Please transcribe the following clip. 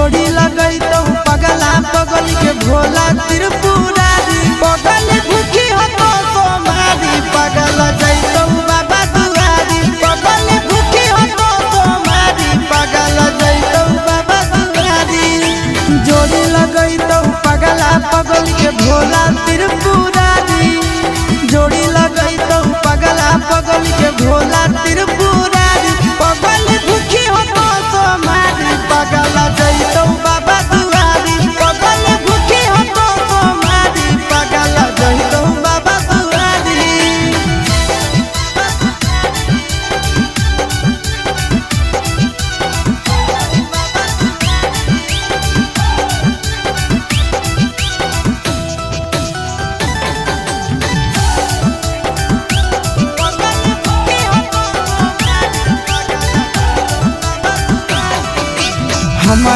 जोड़ी लगई तो पगला पगल के भोला त्रिपुरारी पगल भूखी हो तो सोमारी पगल जैतो बाबा दुआरी पगल भूखी हो तो सोमारी पगल जैतो बाबा दुआरी जोड़ी लगई तो पगला पगल के भोला त्रिपुरारी जोड़ी लगई तो पगला पगल के भोला त्रिपुरारी पगल भूखी हो तो सोमारी पगल जैतो बाबा दुआरी पगल भूखी हो तो सोमारी पगल जैतो बाबा दुआरी। हम